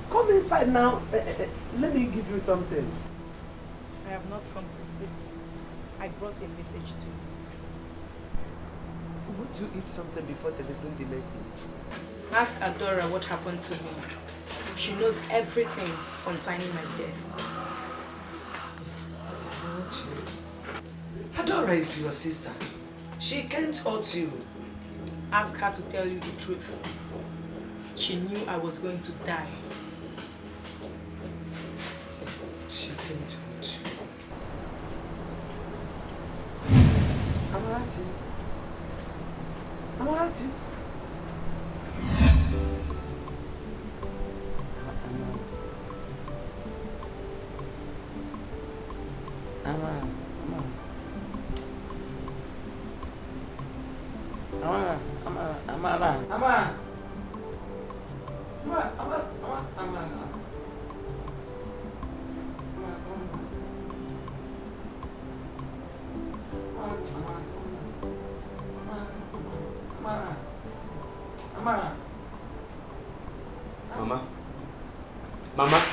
Come inside now. Let me give you something. I have not come to sit. I brought a message to you. Won't you eat something before delivering the message? Ask Adora what happened to me. She knows everything concerning my death. Adora is your sister. She can't hurt you. Ask her to tell you the truth. She knew I was going to die. She can't hurt you. Amarachi. Amarachi.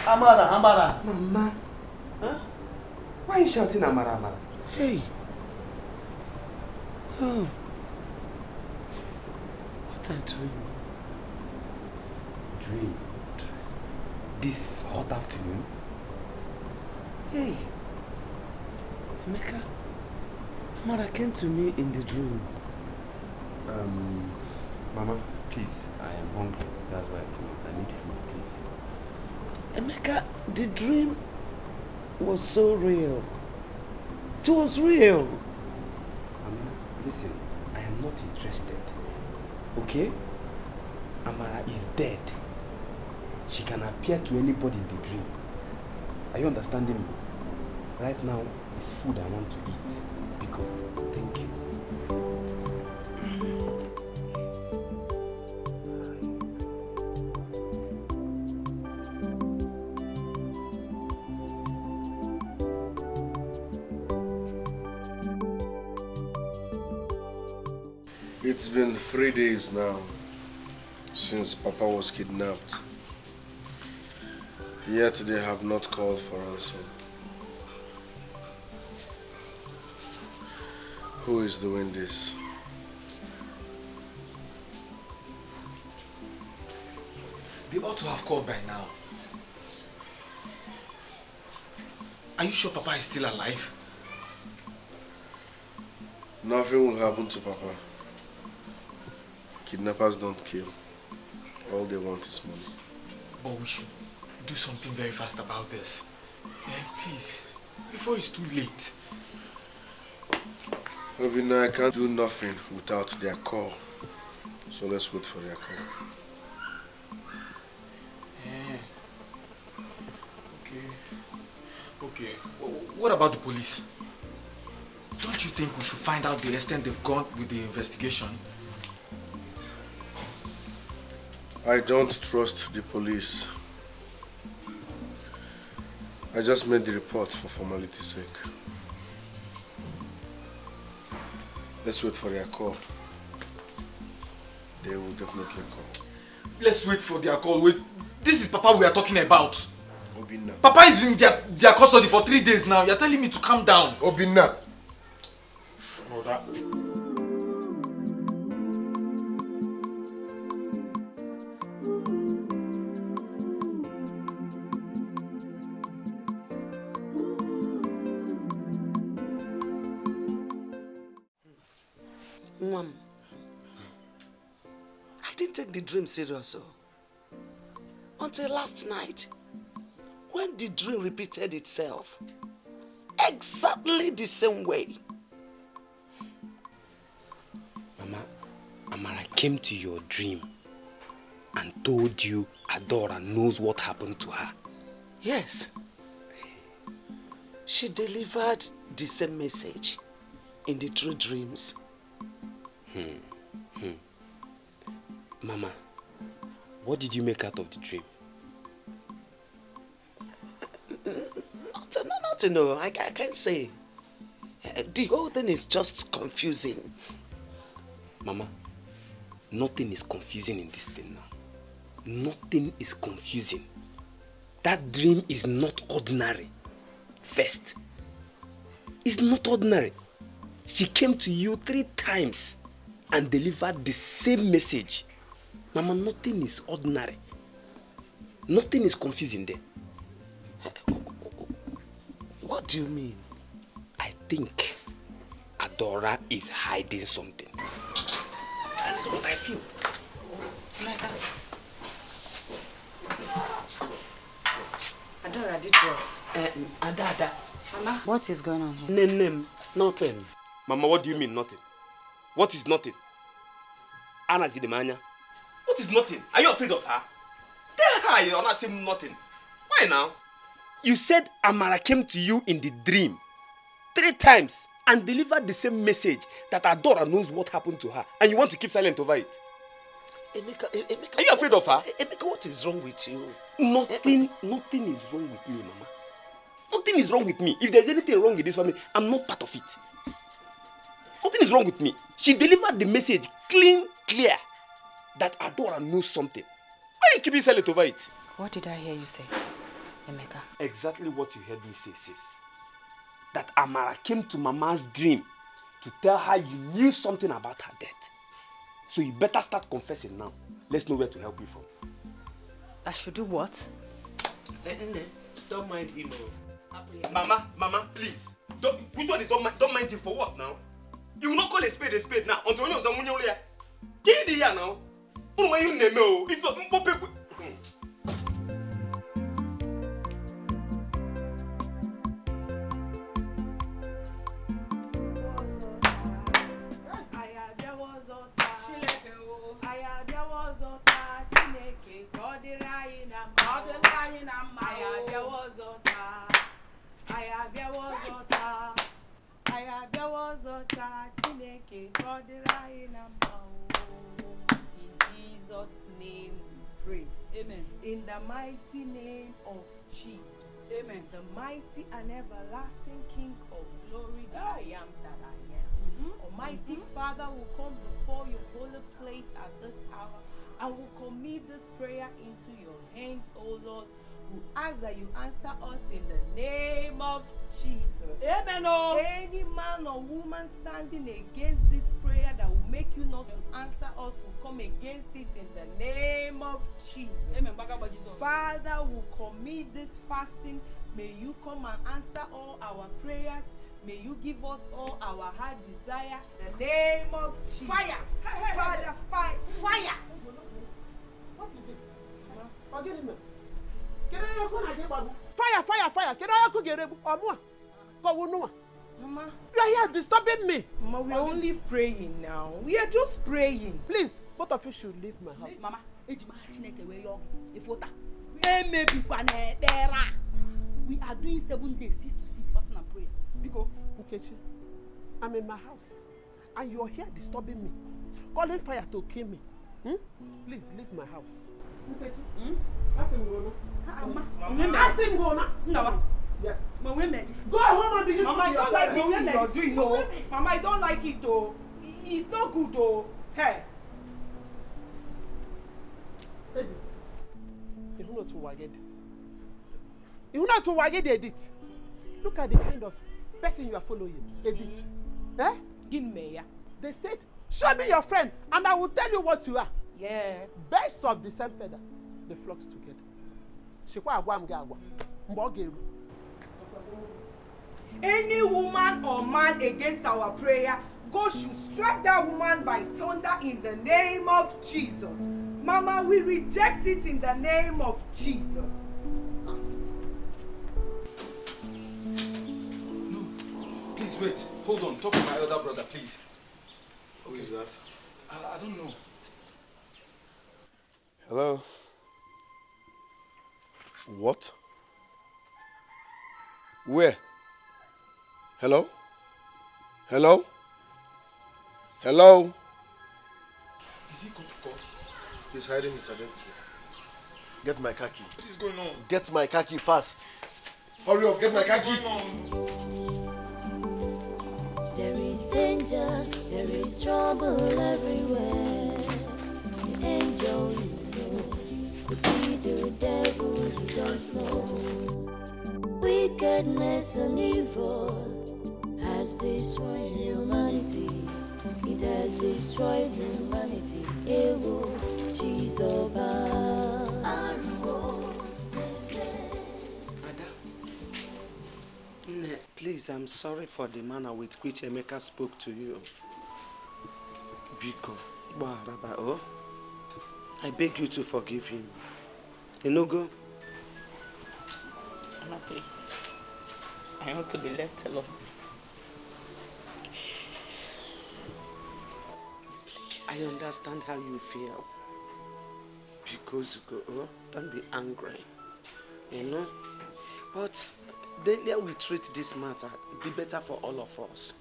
Amara. Mama. Huh? Why are you shouting Amara? Hey. Oh. What a dream. Dream? This hot afternoon? Hey. Emeka. Amara came to me in the dream. Mama, please. I am hungry. That's why I came out. I need food, please. Emeka, the dream was so real. It was real. Mama, listen, I am not interested. Okay? Amara is dead. She can appear to anybody in the dream. Are you understanding me? Right now, it's food I want to eat. Because, thank you. It's been 3 days now since Papa was kidnapped. Yet they have not called for ransom. Who is doing this? They ought to have called by now. Are you sure Papa is still alive? Nothing will happen to Papa. Kidnappers don't kill. All they want is money. But we should do something very fast about this. Please, before it's too late. Obina, I can't do nothing without their call. So let's wait for their call. Okay. What about the police? Don't you think we should find out the extent they've gone with the investigation? I don't trust the police. I just made the report for formality's sake. Let's wait for their call. They will definitely call. Let's wait for their call. Wait, this is Papa we are talking about. Obina. Papa is in their custody for 3 days now. You're telling me to calm down. Obina. Brother. Mom, I didn't take the dream serious until last night when the dream repeated itself exactly the same way. Mama, Amara came to your dream and told you Adora knows what happened to her. Yes. She delivered the same message in the 3 dreams. Mama, what did you make out of the dream? Nothing, no. I can't say. The whole thing is just confusing. Mama, nothing is confusing in this thing now. Nothing is confusing. that dream is not ordinary. First, it's not ordinary. She came to you 3 times and delivered the same message. Mama, nothing is ordinary. Nothing is confusing there. What do you mean? I think Adora is hiding something. That's what I feel. Adora did what? Ada. Mama? What is going on here? Name, nothing. Mama, what do you mean nothing? What is nothing? Anna Zidemanya. What is nothing? Are you afraid of her? Tell her you're not saying nothing. Why now? You said Amara came to you in the dream 3 times and delivered the same message that Adora knows what happened to her, and you want to keep silent over it. Emeka, are you afraid of her? Emeka, what is wrong with you? Nothing is wrong with me, Mama. Nothing is wrong with me. If there's anything wrong with this family, I'm not part of it. Nothing is wrong with me. She delivered the message clear, that Adora knows something. Why are you keeping silent over it? What did I hear you say, Emeka? Exactly what you heard me say, sis. That Amara came to Mama's dream to tell her you knew something about her death. So you better start confessing now. Let's know where to help you from. I should do what? Don't mind him. Mama, please. Which one is don't mind him for what now? You will not call a spade now. Until you know get it here now. Oh, you know. If you In Jesus' name we pray. Amen. In the mighty name of Jesus. Amen. The mighty and everlasting King of glory, that I am that I am. Almighty Father will come before your holy place at this hour and will commit this prayer into your hands, O Lord. We ask that you answer us in the name of Jesus. Amen. Any man or woman standing against this prayer that will make you not to answer us will come against it in the name of Jesus. Amen. Father, will commit this fasting. May you come and answer all our prayers. May you give us all our heart desire. In the name of Jesus. Fire! Father, fire! Fire! What is it? Forget him. Fire! Can I get it? Mama, you are here disturbing me. Mama, we are only praying now. We are just praying. Please, both of you should leave my house. Mama, we are doing 7 days, 6 to 6 fasting and prayer. Because Nkechi, I'm in my house and you're here disturbing me, calling fire to kill me. Please leave my house. Nkechi, ask him go now. Ask him go now. No. Yes. Go home and begin. Mama, I don't like the thing you're doing, no. Mama, I don't like it, though. It's not good, though. Hey. Edit. You know to waged. You know to waged edit. Look at the kind of person you are following. Edit. Eh? Ginmeya. They said, show me your friend and I will tell you what you are. Yeah. Birds of the same feather, they flock together. Shikwa agwa mga agwa. Mbogeru. Any woman or man against our prayer, God should strike that woman by thunder in the name of Jesus. Mama, we reject it in the name of Jesus. No, please wait. Hold on. Talk to my elder brother, please. Who is that? I don't know. Hello? What? Where? Hello? Hello? Hello? Is he come to call? He's hiding his identity. Get my car key. What is going on? Get my car key fast. Hurry up, get my car key. There is danger, there is trouble everywhere. The angel you know could be the devil you don't don't know. Wickedness and evil has destroyed humanity. It has destroyed humanity. Ewo, Jesus. Please, I'm sorry for the manner with which Emeka spoke to you. Biko, I beg you to forgive him. Enogo? Mama, please. I want to be left alone. I understand how you feel. Because don't be angry. You know? But the earlier we treat this matter, the better for all of us.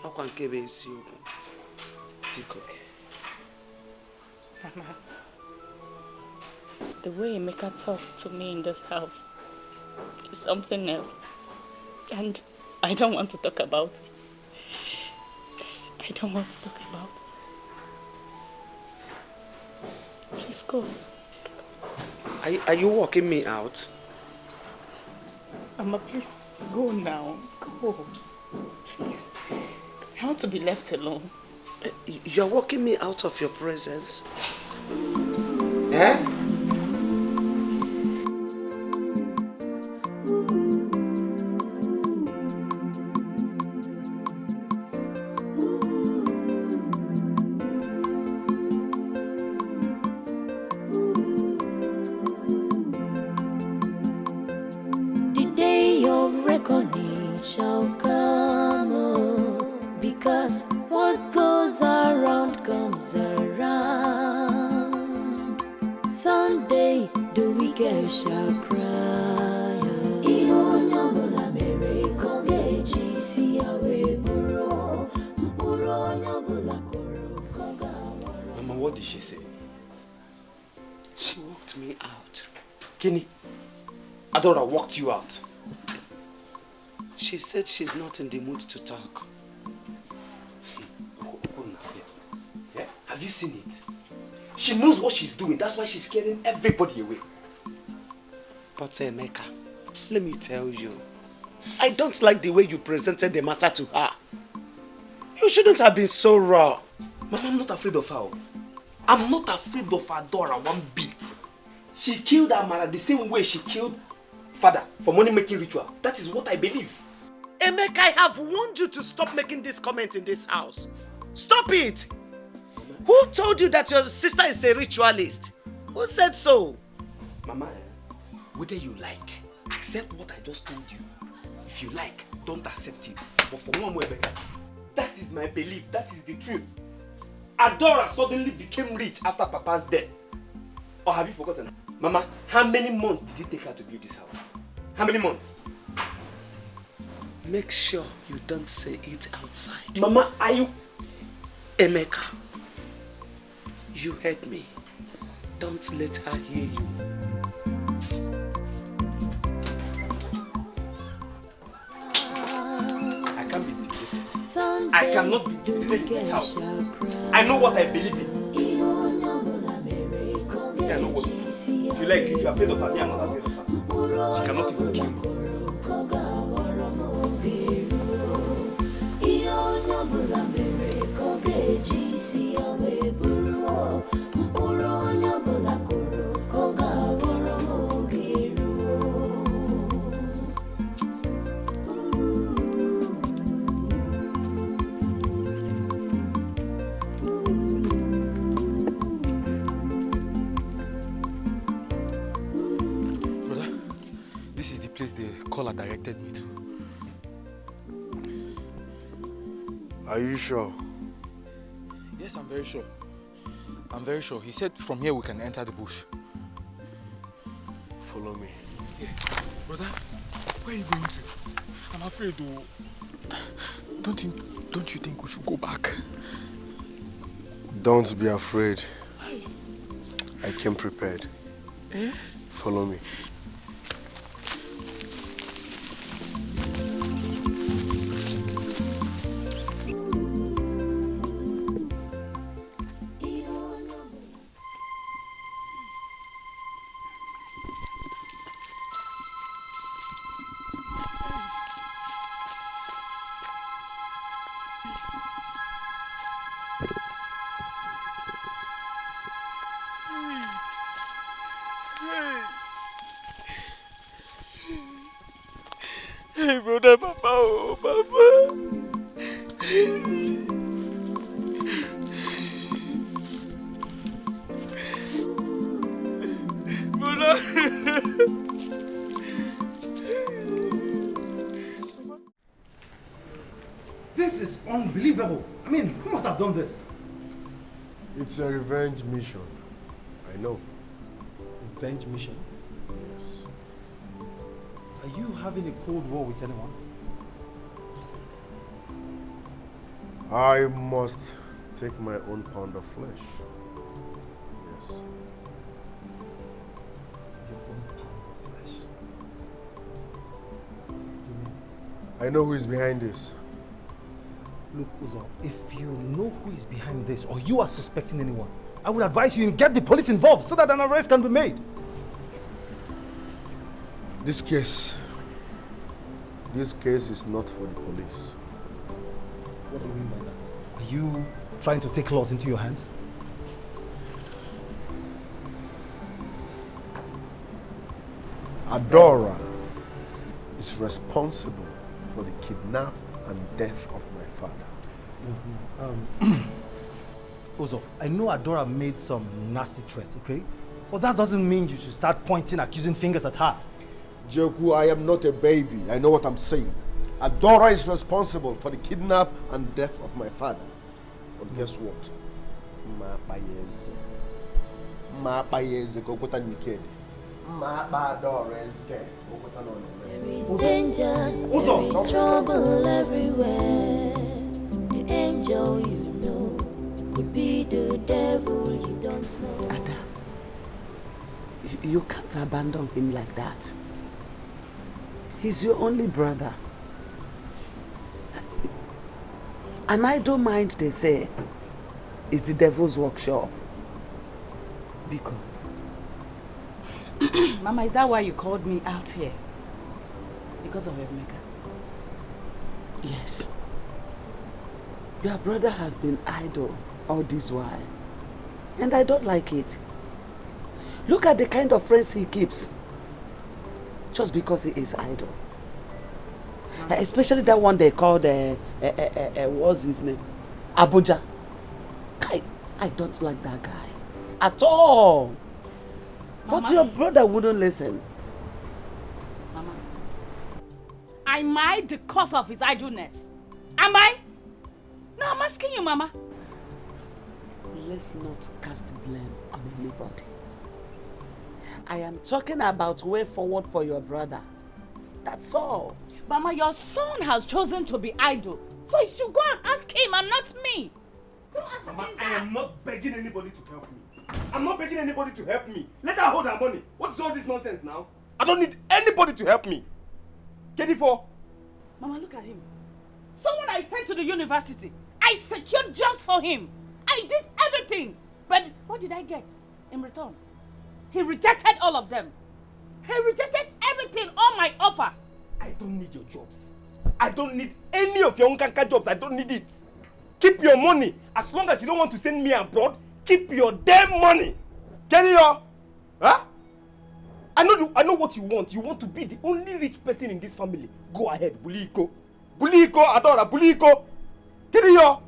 How can Kebe is you? Mama, the way Emeka talks to me in this house is something else. And I don't want to talk about it. I don't want to talk about it. Please go. Are you walking me out? Mama, please go now. Go. Please. I want to be left alone. You're walking me out of your presence. Eh? The day of reckoning shall come, because what goes around comes around. Someday the wicked shall cry. Mama, what did she say? She walked me out. Kini, Adora walked you out. She said she's not in the mood to talk. Yeah? Have you seen it? She knows what she's doing. That's why she's scaring everybody away. But Emeka, let me tell you, I don't like the way you presented the matter to her. You shouldn't have been so raw. Mama, I'm not afraid of her. I'm not afraid of Adora one bit. She killed Amara the same way she killed father for money-making ritual. That is what I believe. Emeka, I have warned you to stop making this comment in this house. Stop it! Who told you that your sister is a ritualist? Who said so? Mama, whether you like, accept what I just told you. If you like, don't accept it. But for one more, that is my belief. That is the truth. Adora suddenly became rich after Papa's death. Or have you forgotten? Mama, how many months did it take her to build this house? How many months? Make sure you don't say it outside. Mama, are you... Emeka, you heard me. Don't let her hear you. I can't be intimidated. I cannot be intimidated in this house. I know what I believe in. I know what. If you like, if you're afraid of her, me, I'm not afraid of her. She cannot even kill me. The caller directed me to. Are you sure? Yes, I'm very sure. I'm very sure. He said from here we can enter the bush. Follow me. Yeah. Brother, where are you going to? I'm afraid to. Don't you think we should go back? Don't be afraid. I came prepared. Eh? Follow me. Hey, brother, Papa, oh, Papa. This is unbelievable. I mean, who must have done this? It's a revenge mission. I know. Revenge mission? Yes. Are you having a cold war with anyone? I must take my own pound of flesh. Yes. Your own pound of flesh? What do you mean? I know who is behind this. Look, Uzo, if you know who is behind this or you are suspecting anyone, I would advise you to get the police involved so that an arrest can be made. This case is not for the police. What do you mean by that? Are you trying to take laws into your hands? Adora is responsible for the kidnap and death of my father. Uzo, I know Adora made some nasty threats, okay? But that doesn't mean you should start pointing accusing fingers at her. Joku, I am not a baby. I know what I'm saying. Adora is responsible for the kidnap and death of my father. But guess what? There is danger, there is trouble everywhere. The angel you know could be the devil you don't know. Ada, you can't abandon him like that. He's your only brother. And I don't mind, they say, it's the devil's workshop. Biko. Mama, is that why you called me out here? Because of Emeka? Yes. Your brother has been idle all this while. And I don't like it. Look at the kind of friends he keeps. Just because he is idle. Especially that one they called, what's his name? Abuja. I don't like that guy. At all. Mama. But your brother wouldn't listen. Mama, am I the cause of his idleness? Am I? No, I'm asking you, Mama. Let's not cast blame on anybody. I am talking about way forward for your brother. That's all. Mama, your son has chosen to be idle. So you should go and ask him and not me. Don't ask Mama, me that. I am not begging anybody to help me. I'm not begging anybody to help me. Let her hold her money. What is all this nonsense now? I don't need anybody to help me. Get it for? Mama, look at him. Someone I sent to the university. I secured jobs for him. I did everything. But what did I get in return? He rejected all of them. He rejected everything, all my offer. I don't need your jobs. I don't need any of your unkanka jobs. I don't need it. Keep your money. As long as you don't want to send me abroad, keep your damn money. Get it, yo? Huh? I know what you want. You want to be the only rich person in this family. Go ahead, Buliko. Buliko, Adora, Buliko. Get it, yo?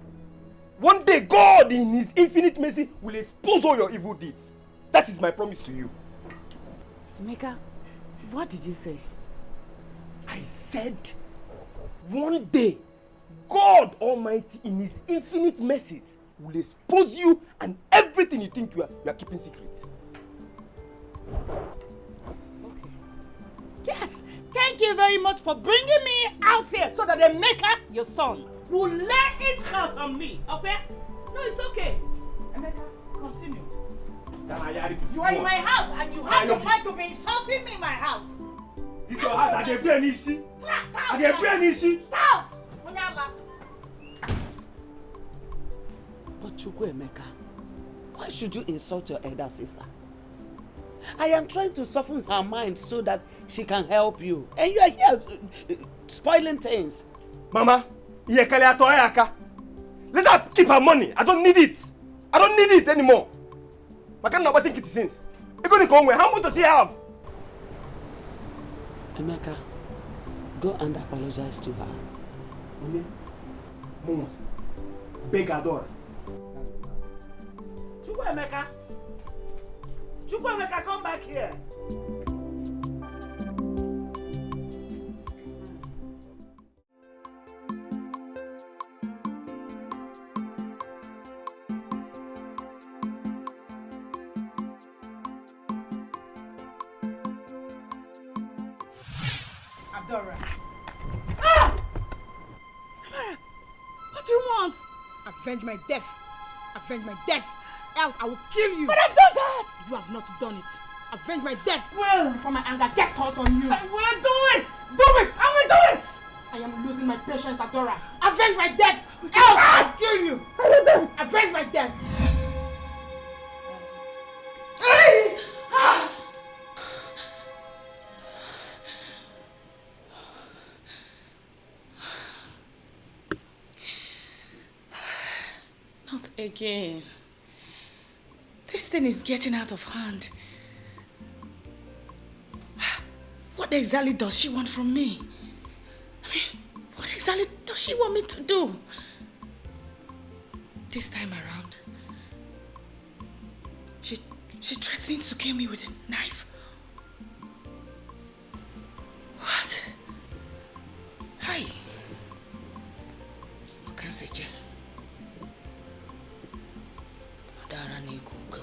One day, God, in His infinite mercy, will expose all your evil deeds. That is my promise to you. Emeka, what did you say? I said, one day, God Almighty, in His infinite mercies, will expose you and everything you think you are keeping secret. Okay. Yes, thank you very much for bringing me out here so that Emeka, your son, will lay it out on me, okay? No, it's okay. Emeka, continue. You are in my house and you have the right to be insulting me in my house. It's your house. I get an issue. I get an issue. Stop! But Chukwuemeka, why should you insult your elder sister? I am trying to soften her mind so that she can help you. And you are here spoiling things. Mama, let her keep her money. I don't need it. I don't need it anymore. I can't know think it since. How much does she have? Emeka, Go and apologize to her. Mama, beg Adora. Chukwemeka, come back here. Adora. Ah! What do you want? Avenge my death. Avenge my death. Else I will kill you. But I've done that! You have not done it. Avenge my death. Well, before my anger gets out on you. I will do it! Do it! I will do it! I am losing my patience, Adora. Avenge my death. Else I will kill you. I will do it. Avenge my death. Hey! Ah! Not again. This thing is getting out of hand. What exactly does she want from me? I mean, what exactly does she want me to do? This time around, she threatened to kill me with a knife. What? Hi. What can I say, Jay? Google.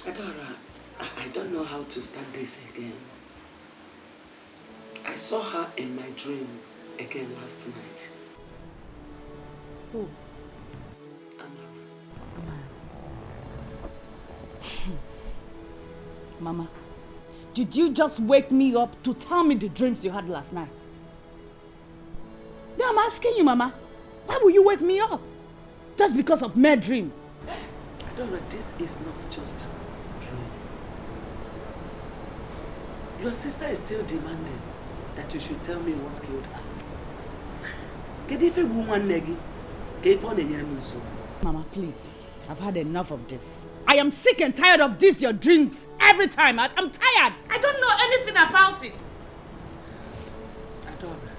Adora, I don't know how to start this again. I saw her in my dream again last night. Who? Mama, did you just wake me up to tell me the dreams you had last night? Now I'm asking you, Mama, why will you wake me up? Just because of mere dream? Adora, this is not just a dream. Your sister is still demanding that you should tell me what killed her. Mama, please. I've had enough of this. I am sick and tired of this, your dreams. Every time. I'm tired. I don't know anything about it. Adora,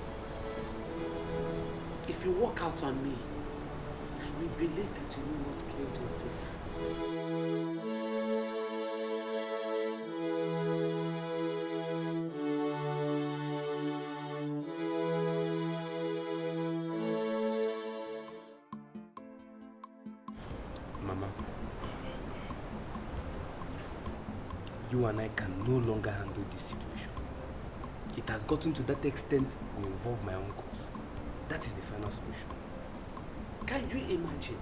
if you walk out on me, I will believe that you know what killed your sister. Mama, you and I can no longer handle this situation. It has gotten to that extent we involve my uncles. That is the final solution. Can you imagine?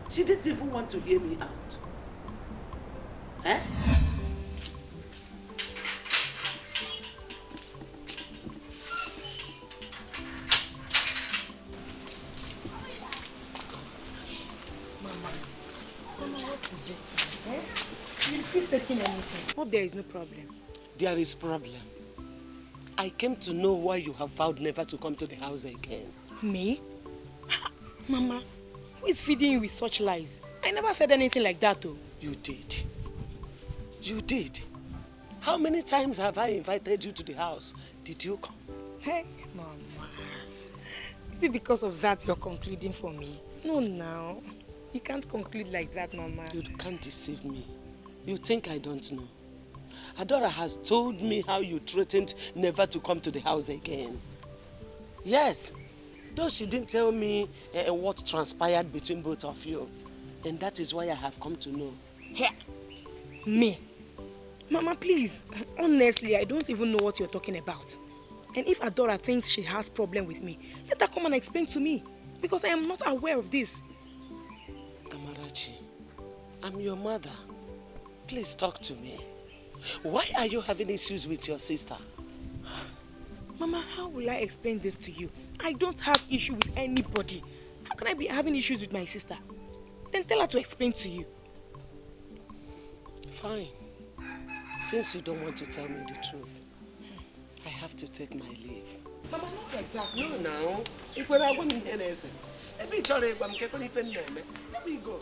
She didn't even want to hear me out. Eh? Mama, what is it? Eh? Will Chris taking anything? Hope there is no problem. There is problem. I came to know why you have vowed never to come to the house again. Me? Mama, who is feeding you with such lies? I never said anything like that, though. You did. You did. How many times have I invited you to the house? Did you come? Hey, Mama. Is it because of that you're concluding for me? No, now. You can't conclude like that, Mama. You can't deceive me. You think I don't know. Adora has told me how you threatened never to come to the house again. Yes. Though she didn't tell me what transpired between both of you. And that is why I have come to know. Here. Me? Mama, please. Honestly, I don't even know what you're talking about. And if Adora thinks she has problem with me, let her come and explain to me. Because I am not aware of this. Amarachi, I'm your mother. Please talk to me. Why are you having issues with your sister? Mama, how will I explain this to you? I don't have issue with anybody. How can I be having issues with my sister? Then tell her to explain to you. Fine. Since you don't want to tell me the truth, I have to take my leave. Mama, not like that. No, now. Let me go.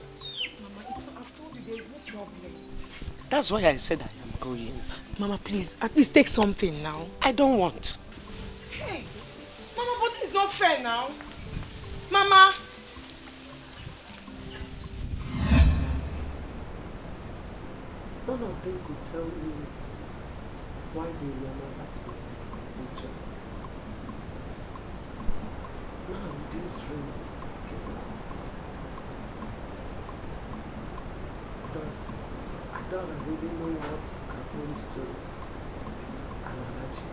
Mama, I've told you there is no problem. That's why I said I am going. Mama, please, at least take something now. I don't want. Hey, Mama, but this is not fair now. Mama! None of them could tell me why they were not at peace with each other. Now this dream came out. Does Adora really know what's happened to Amarachi?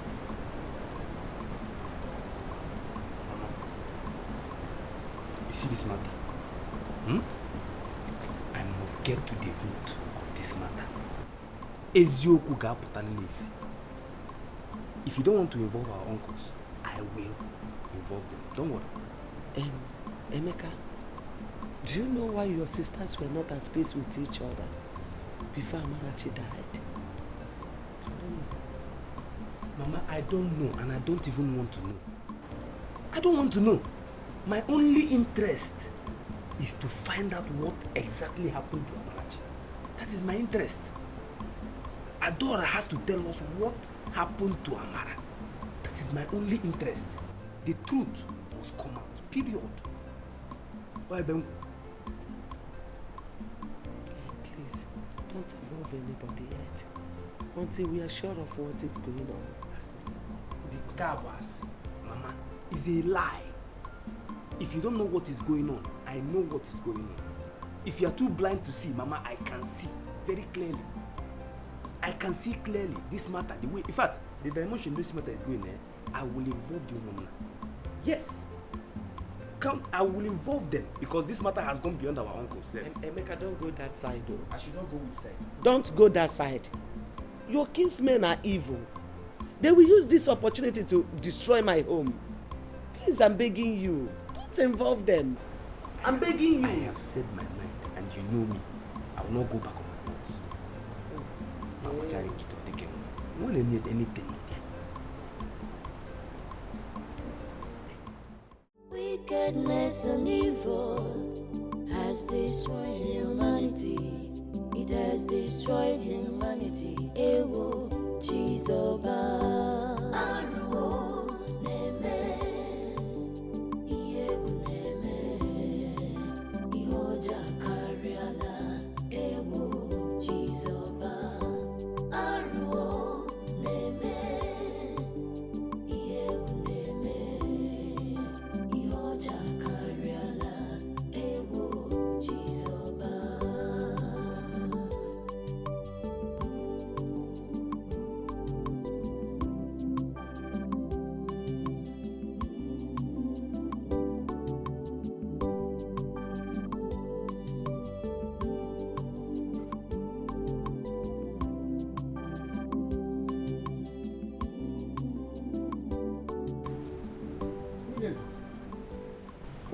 Mama, you see this matter? I must get to the root of this matter. Ezioku ga-apụta n'ife. If you don't want to involve our uncles, I will involve them. Don't worry. Emeka, do you know why your sisters were not at peace with each other before Amarachi died? I don't know. Mama, I don't know, and I don't even want to know. I don't want to know. My only interest is to find out what exactly happened to Amarachi. That is my interest. Adora has to tell us what happened to Amara. That is my only interest. The truth must come out. Period. Why, Ben? Please, don't involve anybody yet until we are sure of what is going on. The Gabas, Mama, is a lie. If you don't know what is going on, I know what is going on. If you are too blind to see, Mama, I can see very clearly. I can see clearly this matter, the way, in fact, the dimension this matter is going there, I will involve the woman. Yes. I will involve them because this matter has gone beyond our uncles. Emeka, don't go that side though. I should not go which side? Don't go that side. Your kinsmen are evil. They will use this opportunity to destroy my home. Please, I'm begging you. Don't involve them. I'm begging you. I have said my mind and you know me. I will not go back on my words. I'm trying to take care. You won't need anything. Wickedness and evil has destroyed humanity. It has destroyed humanity. Ewo, Chizoba, Aruo, Neme, Iyewu Neme, Ihoja Kariala, Ewo, Chizoba, Aruo, Neme, Iyewu Neme, Ihoja Kariala, Ewo, Chizoba.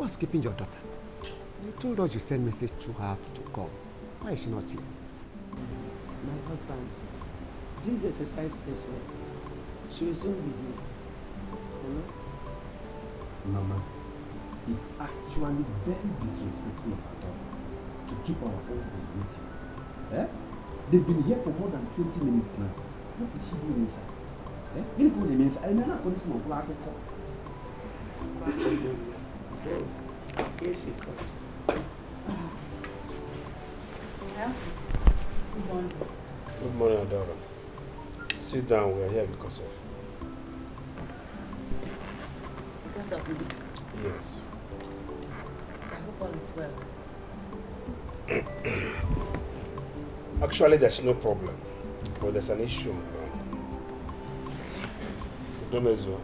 What's keeping your daughter? You told us you sent message to her to come. Why is she not here? My husband, please exercise patience. She will soon be here. You know? Mama, it's actually very disrespectful of her daughter to keep our uncles waiting. Eh? They've been here for more than 20 minutes now. What is she doing inside? Eh? Here she comes. Good morning. Good morning, Adora. Sit down, we are here because of... Because of me? Yes. I hope all is well. Actually, there's no problem, but there's an issue. Domezo,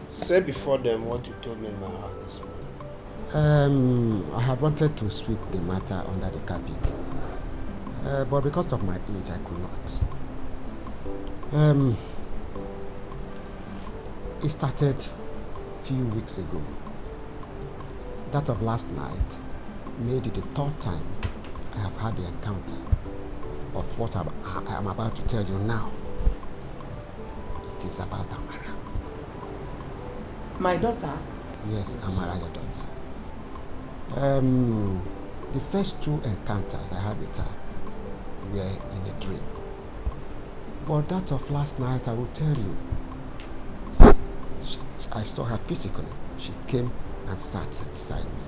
say before them what you told me in my house this morning. I had wanted to sweep the matter under the carpet, but because of my age, I could not. It started a few weeks ago. That of last night made it the third time I have had the encounter of what I am about to tell you now. It is about Amara. My daughter? Yes, Amara, your daughter. The first two encounters I had with her were in a dream. But that of last night, I will tell you, I saw her physically. She came and sat beside me.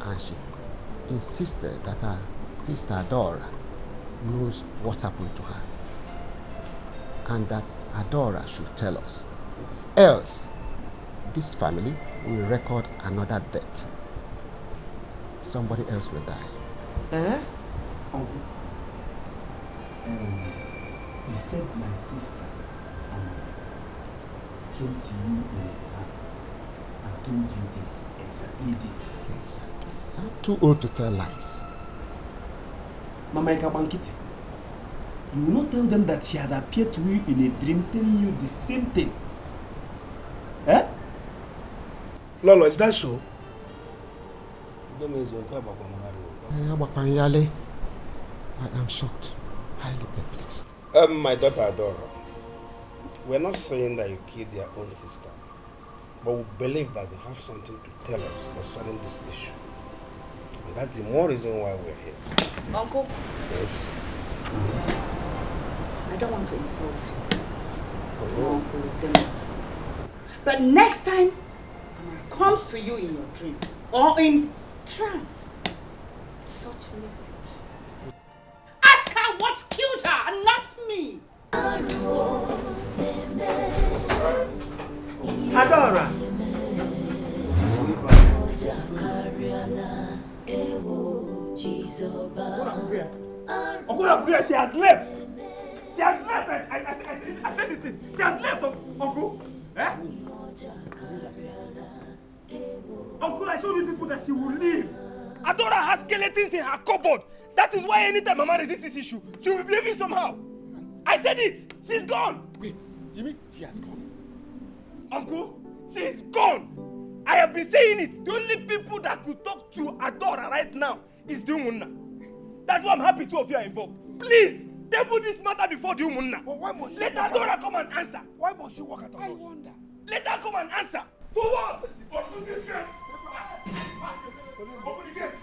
And she insisted that her sister Adora knows what happened to her. And that Adora should tell us. Else, this family will record another death. Somebody else will die. Eh? Uncle. You said my sister came to you in a trance and told you this, exactly this. Exactly. I'm too old to tell lies. Mama Ikabankiti, you will not tell them that she had appeared to you in a dream telling you the same thing. Eh? Lolo, is that so? I am shocked, highly perplexed. My daughter Adora, we're not saying that you killed their own sister, but we believe that they have something to tell us concerning this issue. And that's the more reason why we're here. Uncle? Yes? I don't want to insult you. Uncle Dennis. But next time, Amara comes to you in your dream or in trance, with such a message, ask her what killed her and not me. Adora! Uncle, she has left! She has left! I said this thing! She has left, Uncle! Eh? Uncle, I told you people that she will leave! Adora has skeletons in her cupboard! That is why anytime Mama resists this issue, she will be leaving somehow! I said it! She's gone! Wait, you mean she has gone? Uncle, she's gone! I have been saying it! The only people that could talk to Adora right now is the Umunna. That's why I'm happy two of you are involved. Please, table this matter before the Umunna. But why must she Let Adora come and answer. Why must she walk at all? I wonder. Let her come and answer. For what? Open this gate! Open the gate!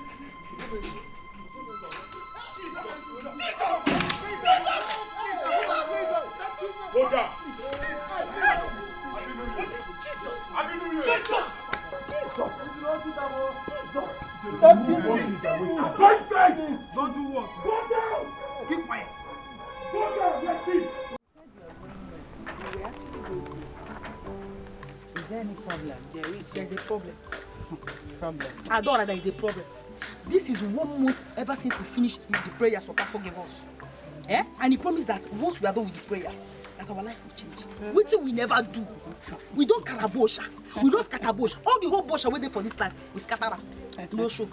Hold down! Jesus! Don't do what? Don't do what? Go down! Keep quiet! Go down! Let's see! Is there any problem? There's a problem. Problem. Adora, there is a problem. This is 1 month ever since we finished the prayers your pastor gave us. Eh? And he promised that once we are done with the prayers, that our life will change. Which we never do. We don't carabosha. We don't scatterbosha. All the whole bosha waiting for this land, we scatter. No show.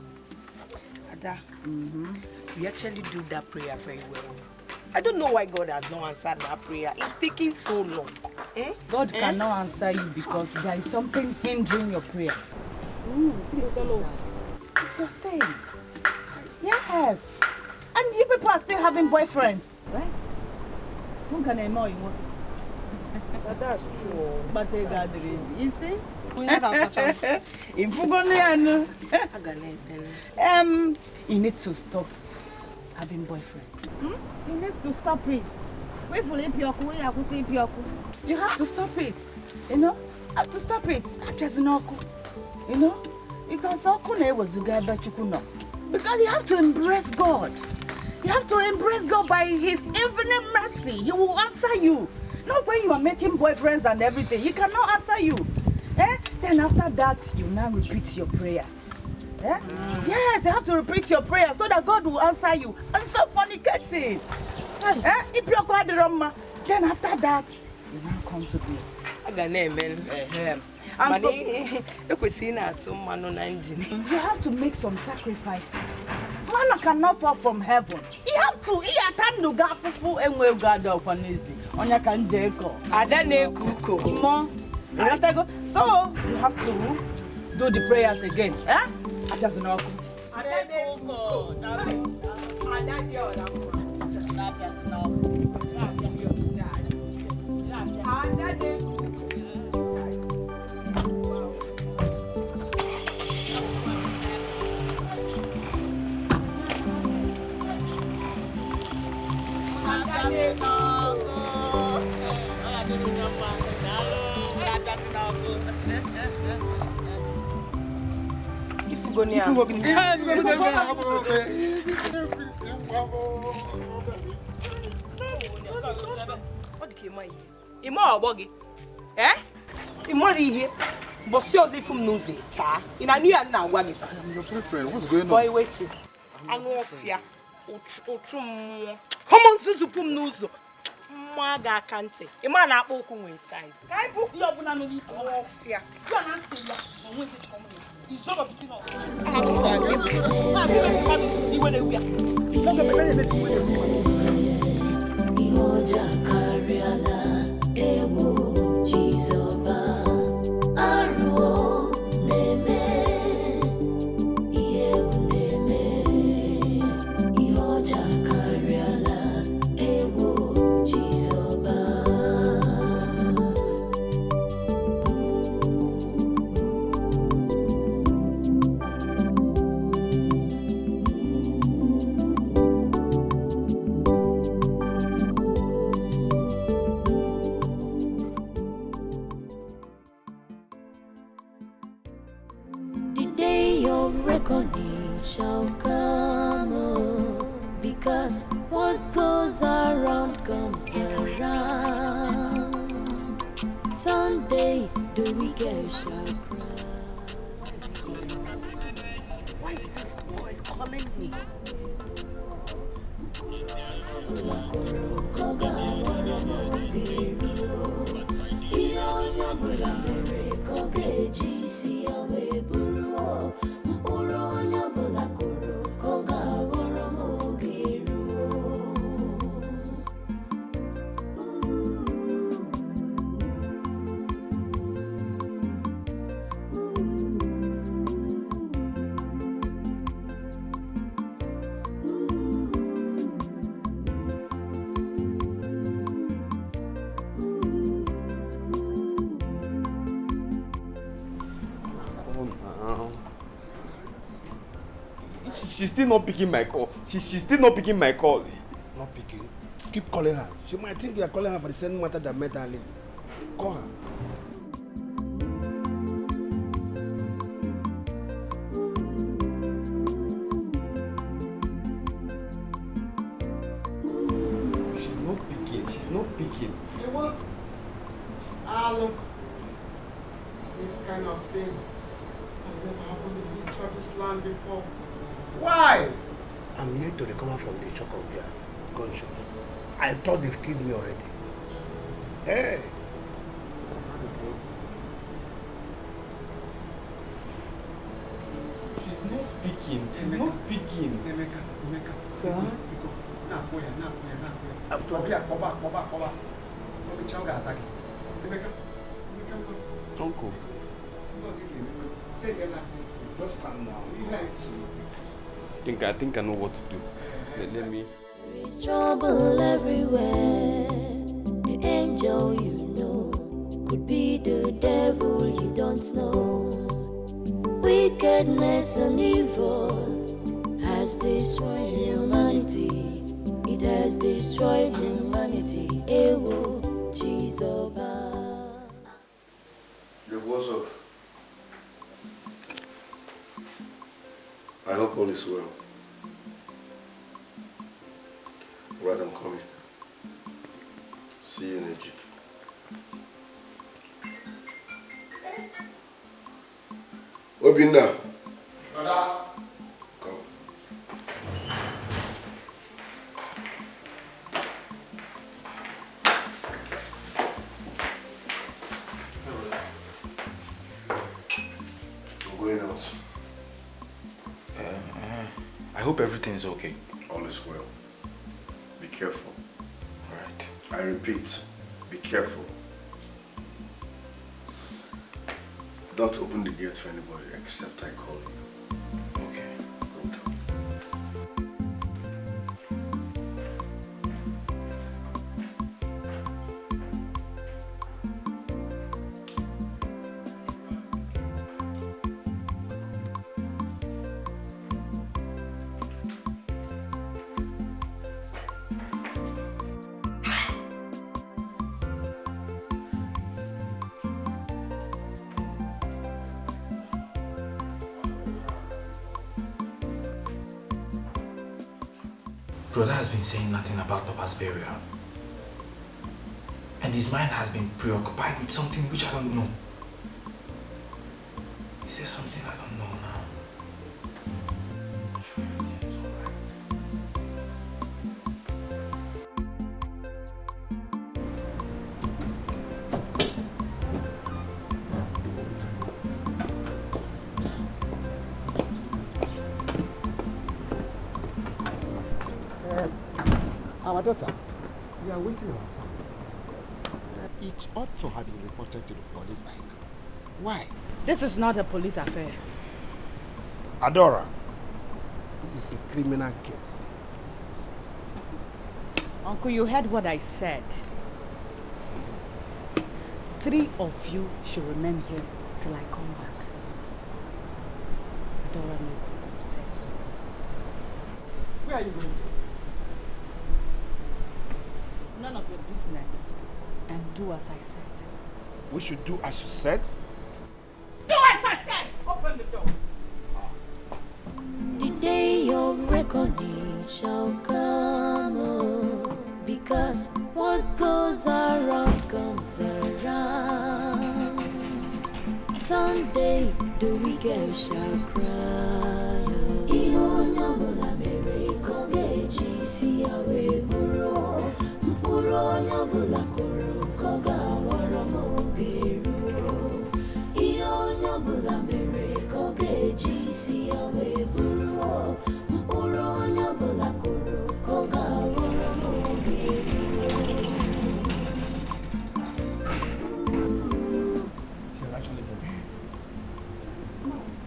Ada, we actually do that prayer very well. I don't know why God has not answered that prayer. It's taking so long. God cannot answer you because there is something hindering your prayers. Please tell us. It's your saying. Yes. And you people are still having boyfriends, right? Who can I know you want? That's true. But they got the reason. You see? You need to stop having boyfriends. He needs to stop it. You have to stop it. You know? You have to stop it. You know? Because you have to embrace God. You have to embrace God by His infinite mercy. He will answer you. Not when you are making boyfriends and everything. He cannot answer you. Then after that, you now repeat your prayers. Yes, you have to repeat your prayers so that God will answer you. And so fornicating. If you're God, then after that, you now come to me. You have to make some sacrifices. Man cannot fall from heaven. You have to. So you have to do the prayers again. I'm your boyfriend. What's going on? Boy, waiting. I'm off here. Come on, Zuzupum Nuzo. Maga Kante. A man up open size. I book your banana off here. You are not seeing when it comes. It's all between us. Shall come, because what goes around comes around. Someday the wicked shall cry. Why is this boy calling me? She's still not picking my call. She's still not picking my call. Not picking? Keep calling her. She might think you're calling her for the same matter that made her leave. Call her. She's not picking. She's not picking. You what? Look. This kind of thing has never happened in this Turkish land before. Why? I'm here to recover from the shock of their gunshots. I thought they've killed me already. Hey! She's not picking. She's not picking. Emeka. Sir? Uncle. Just calm down. I think I know what to do. Let me. There is trouble everywhere. The angel you know could be the devil you don't know. Wickedness and evil has destroyed humanity. It has destroyed humanity. Ewo, Jesus. Yo, what's up? I hope all is well. Right, I'm coming. See you in a jiff. Obinna. Brother. Come. I'm going out. I hope everything is okay. All is well. Be careful. Alright. I repeat, be careful. Don't open the gate for anybody except I call you. Okay. Good. Brother has been saying nothing about Papa's burial. And his mind has been preoccupied with something which I don't know. Is there something I don't know now? I'm sure everything is alright. Our daughter, we are wasting our time. It ought to have been reported to the police by now. Why? This is not a police affair. Adora, this is a criminal case. Uncle, you heard what I said. 3 of you should remain here till I come back. Adora Neko says so. Where are you going to? None of your business. And do as I said. We should do as you said? Do as I said! Open the door. The day of reckoning shall come, oh, because what goes around comes around. Someday the wicked shall cry.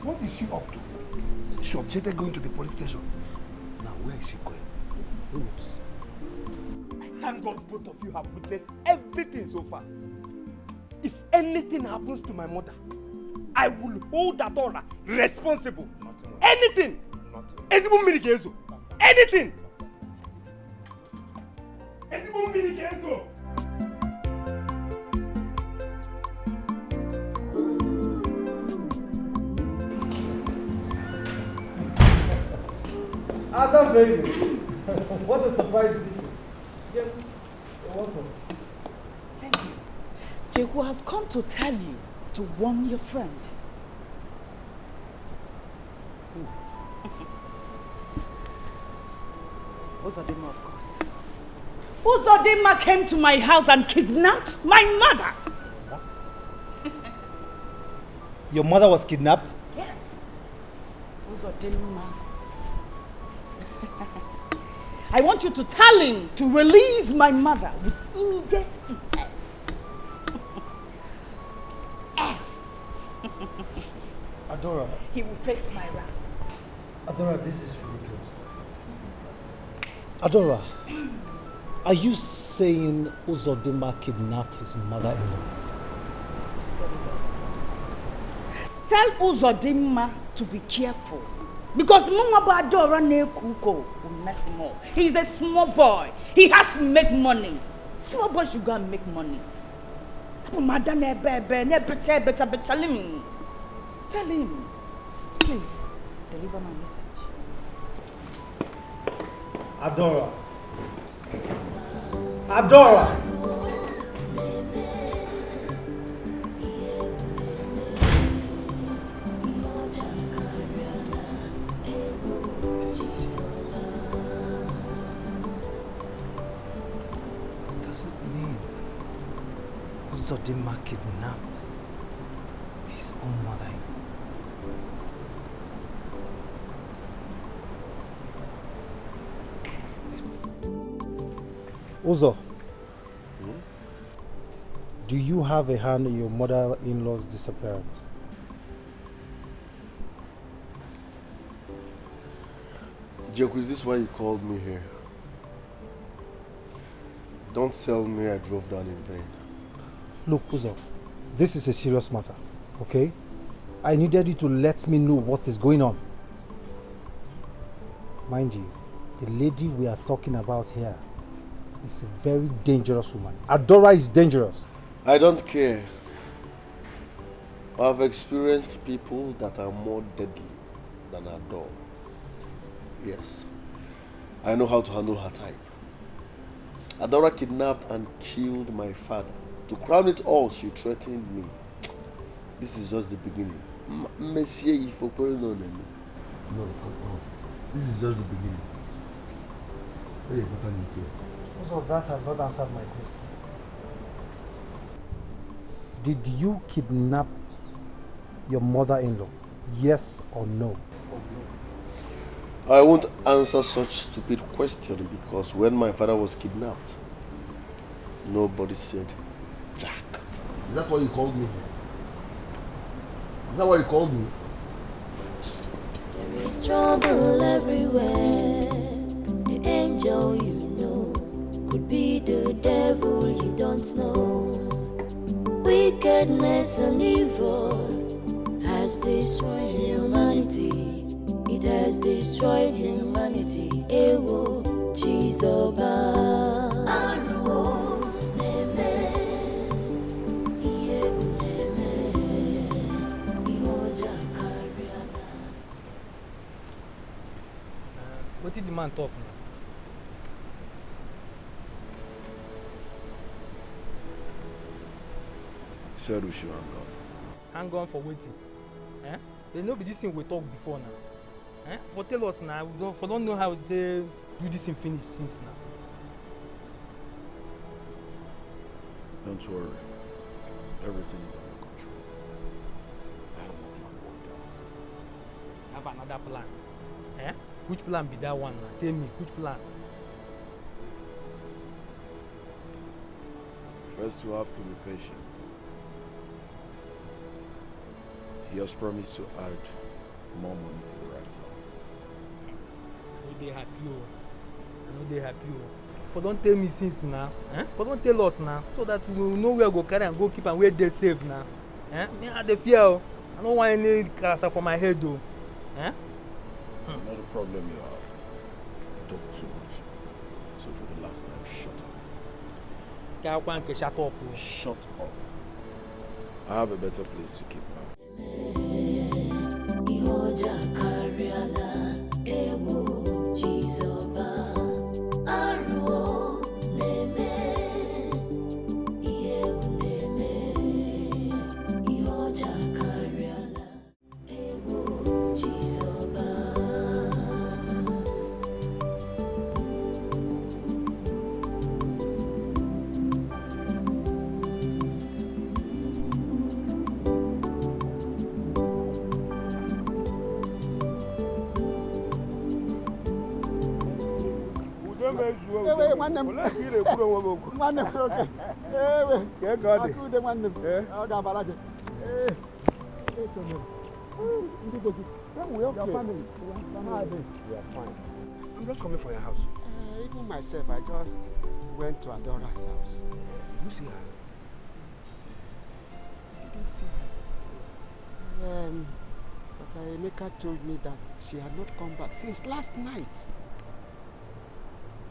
What is she up to? She objected going to the police station. Now where is she going? Who knows? Thank God both of you have witnessed everything so far. If anything happens to my mother, I will hold Adora responsible. Nothing. Anything. Nothing. Anything. Anything. Adam, baby. What a surprise visit. You're welcome. Thank you. Jake, we have come to tell you to warn your friend. Uzodinma, of course. Uzodinma came to my house and kidnapped my mother. What? Your mother was kidnapped? Yes. Uzodinma. I want you to tell him to release my mother with immediate effect. Else, Adora. He will face my wrath. Adora, this is ridiculous. Adora, are you saying Uzodimma kidnapped his mother-in-law? I've said it all. Tell Uzodimma to be careful. Because Mungaba Adora Nekuko will mess him up. He's a small boy. He has to make money. Small boys should go and make money. Tell him. Please, deliver my message. Adora. Adora! Does it mean Uzodimma kidnapped his own mother? Uzo, do you have a hand in your mother-in-law's disappearance? Joku, is this why you called me here? Don't tell me I drove down in vain. Look, Uzo, this is a serious matter, okay? I needed you to let me know what is going on. Mind you, the lady we are talking about here is a very dangerous woman. Adora is dangerous. I don't care. I've experienced people that are more deadly than Adora. Yes, I know how to handle her type. Adora kidnapped and killed my father. To crown it all, she threatened me. This is just the beginning. Monsieur, if you no. This is just the beginning. So that has not answered my question. Did you kidnap your mother-in-law? Yes or no? I won't answer such stupid question because when my father was kidnapped, nobody said Jack. Is that why you called me? Is that why you called me? There is trouble everywhere. The angel you know could be the devil you don't know. Wickedness and evil has destroyed humanity. It has destroyed humanity. Ewo, Chizoba. Aruo, Neme. Iyebu Neme. Ihoja Kariana. What did the man talk now? Said we should hang on. Hang on for waiting. Eh? There no be this thing we talked before now. Eh? For tell us now, we don't know how they do this thing finish since now. Don't worry. Everything is under control. I have my plan worked out. Have another plan. Eh? Which plan be that one now? Tell me, which plan? First, you have to be patient. He has promised to add more money to the right side. I know they happy. I know they happy. For don't tell me since now. Eh? For don't tell us now. So that we know where go carry and go keep and where they safe now. Eh? Me have the fear. I don't want any cancer for my head though. Eh? Not a problem you have. Talk too much. So for the last time, shut up. Shut up. Shut up. I have a better place to keep now. Ihoja Kariana. Ewo, Chizoba. Aruo, Neme. Iyebu Neme. Ihoja Kariana. Ewo, Chizoba. One of Ola kile kuro wogo. one of okay. Ke God. Aku de one of. Oga balaje. Your family. We are fine. I'm just coming for your house. Even myself, I just went to Adora's house. Did you see her? I didn't see her. But Emeka told me that she had not come back since last night.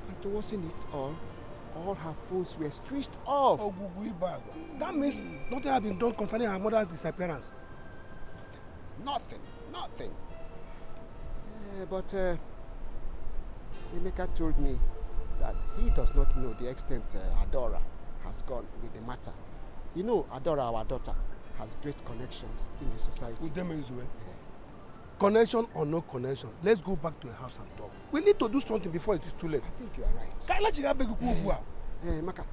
And to worsen it all her phones were switched off. Oh, that means nothing has been done concerning her mother's disappearance. Nothing. But Emeka told me that he does not know the extent Adora has gone with the matter. You know, Adora, our daughter, has great connections in the society. Connection or no connection, let's go back to her house and talk. We need to do something before it is too late. I think you are right. Maka,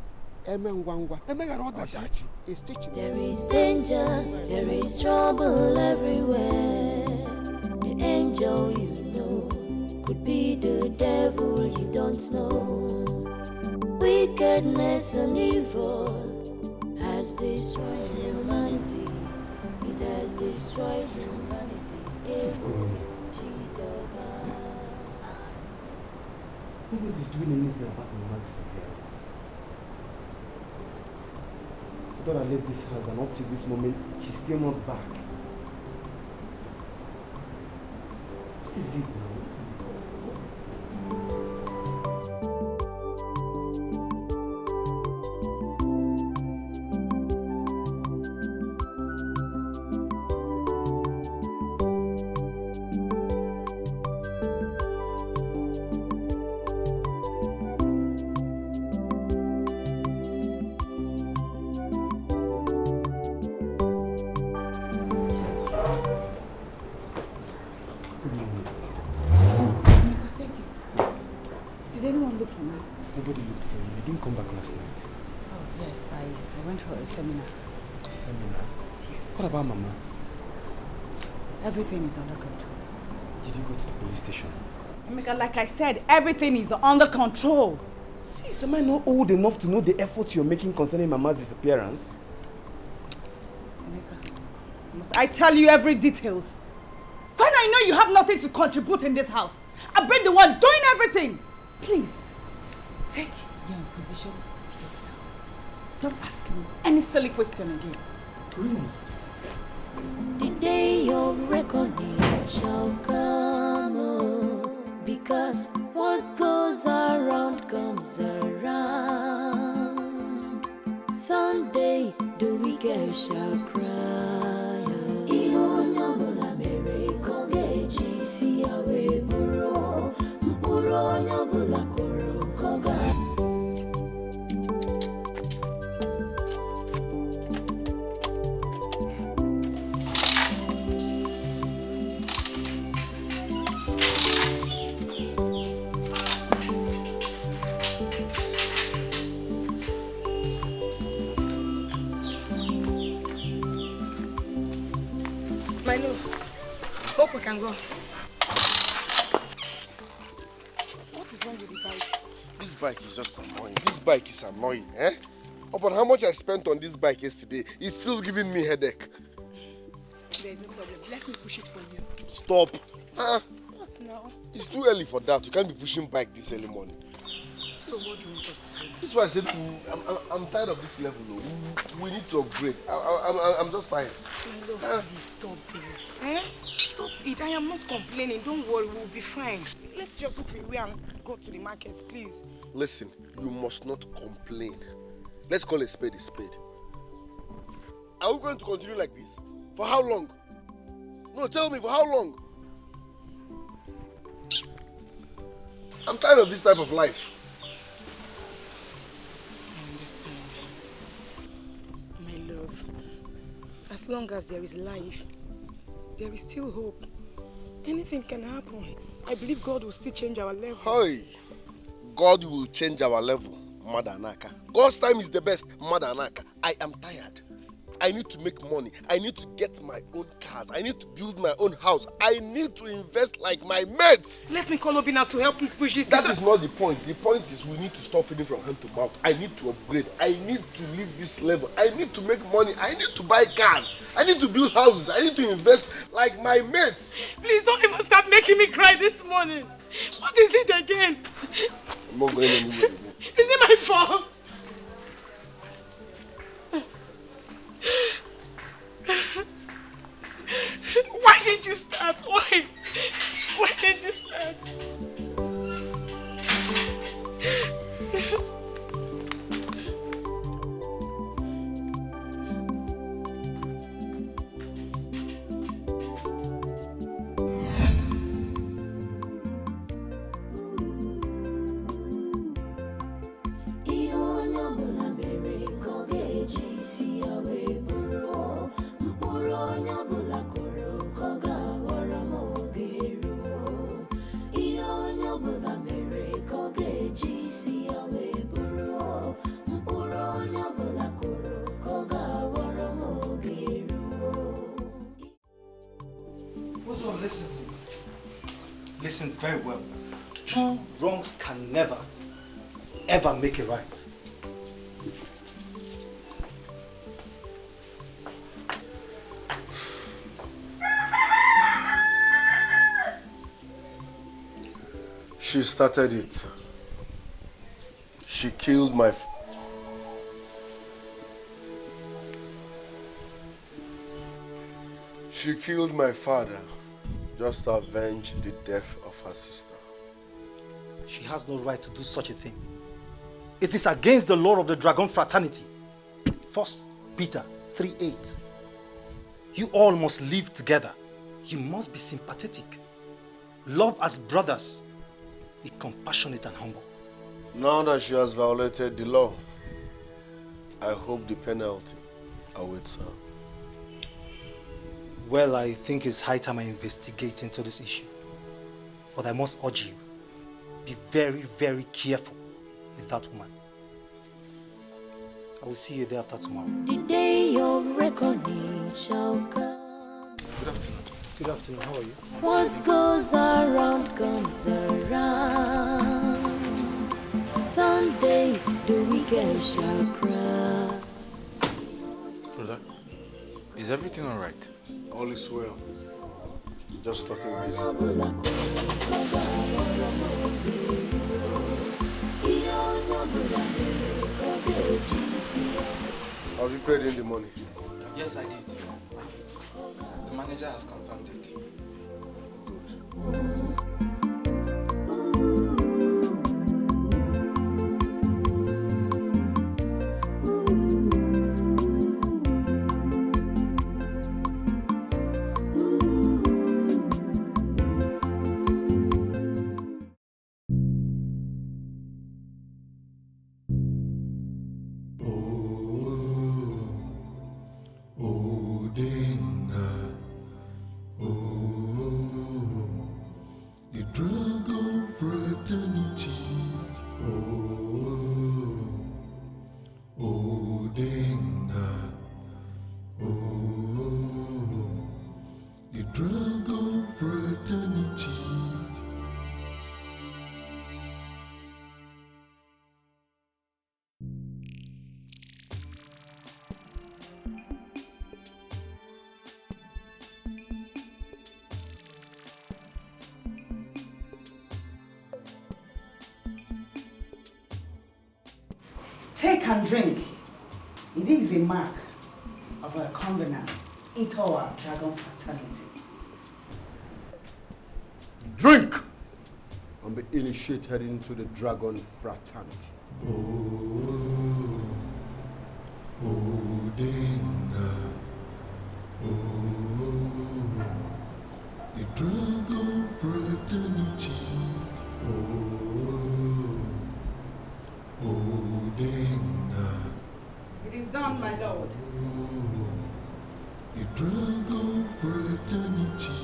is teaching. There is danger, there is trouble everywhere. The angel you know could be the devil you don't know. Wickedness and evil has destroyed humanity. It has destroyed humanity. Nobody's doing anything about my mother's disappearance. I thought I left this house and up to this moment, she's still not back. What is it now? What about Mama? Everything is under control. Did you go to the police station? Emeka, like I said, everything is under control. Sis, am I not old enough to know the effort you're making concerning Mama's disappearance? Emeka, must I tell you every details? When I know you have nothing to contribute in this house, I've been the one doing everything. Please, take your position to yourself. Don't ask me any silly question again. Really? The day of reckoning shall come, because what goes around comes around. Someday the wicked shall cry. Ihonyabola mereko geji si awe buro, mpuro nyabola koro koga. My love, hope we can go. What is wrong with the bike? This bike is just annoying. This bike is annoying, eh? Upon how much I spent on this bike yesterday, it's still giving me headache. There's no problem. Let me push it for you. Stop. Huh? What now? It's too early for that. You can't be pushing bike this early morning. So what do you want us to do? This is why I said I'm tired of this level. Though. We need to upgrade. I'm just tired. My love, please stop this. Eh? Stop it. I am not complaining. Don't worry, we'll be fine. Let's just look for a way and go to the market, please. Listen, you must not complain. Let's call a spade a spade. Are we going to continue like this? For how long? No, tell me, for how long? I'm tired of this type of life. My love, as long as there is life, there is still hope. Anything can happen. I believe God will still change our level. Hey, God will change our level, Mother Anaka. God's time is the best, Mother Anaka. I am tired. I need to make money. I need to get my own cars. I need to build my own house. I need to invest like my mates. Let me call Obina to help me push this. That is not the point. The point is we need to stop feeding from hand to mouth. I need to upgrade. I need to leave this level. I need to make money. I need to buy cars. I need to build houses. I need to invest like my mates. Please don't even start making me cry this morning. What is it again? I'm not going anywhere. Is it my fault? Why didn't you start? Why? Why didn't you start? Listen to me. Listen very well. Two wrongs can never, ever make it right. She started it. She killed my... She killed my father just to avenge the death of her sister. She has no right to do such a thing. It is against the law of the Dragon Fraternity. 1 Peter 3:8. You all must live together. You must be sympathetic. Love as brothers. Be compassionate and humble. Now that she has violated the law, I hope the penalty awaits her. Well, I think it's high time I investigate into this issue. But I must urge you, be very, very careful with that woman. I will see you there after tomorrow. The day of reckoning shall come. Good afternoon. Good afternoon. How are you? What goes around comes around. Someday the wicked shall cry. Brother, is everything all right? All is well. Just talking business. Have you paid in the money? Yes, I did. The manager has confirmed it. Good. Take and drink. It is a mark of our covenant into our dragon fraternity. Drink and be initiated into the dragon fraternity. The dragon fraternity. It is done, my lord. The dragon fraternity.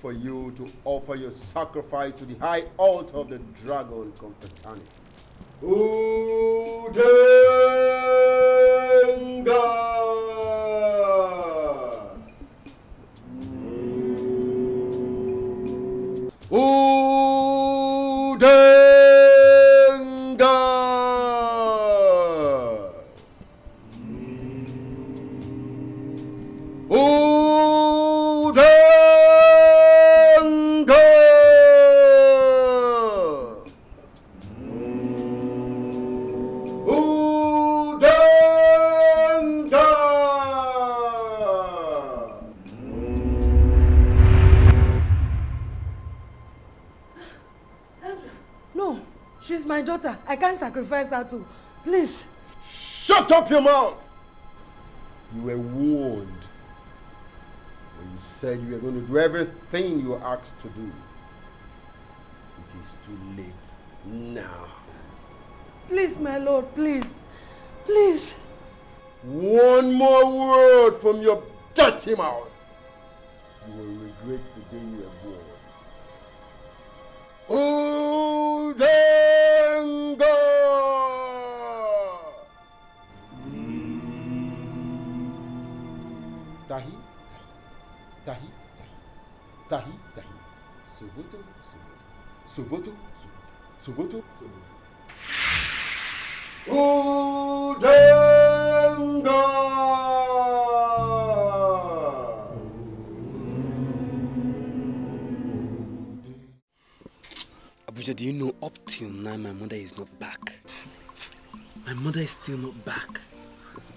For you to offer your sacrifice to the high altar of the dragon confraternity. Udenga! I can't sacrifice her too. Please. Shut up your mouth! You were warned when you said you were going to do everything you were asked to do. It is too late now. Please, my lord, please. Please. One more word from your dirty mouth. You will regret the day you were born. Udenga! Tahi, tahi, tahi, tahi, Suvoto, Suvoto, Suvoto, Udenga! Abuja, do you know up till now my mother is not back? My mother is still not back.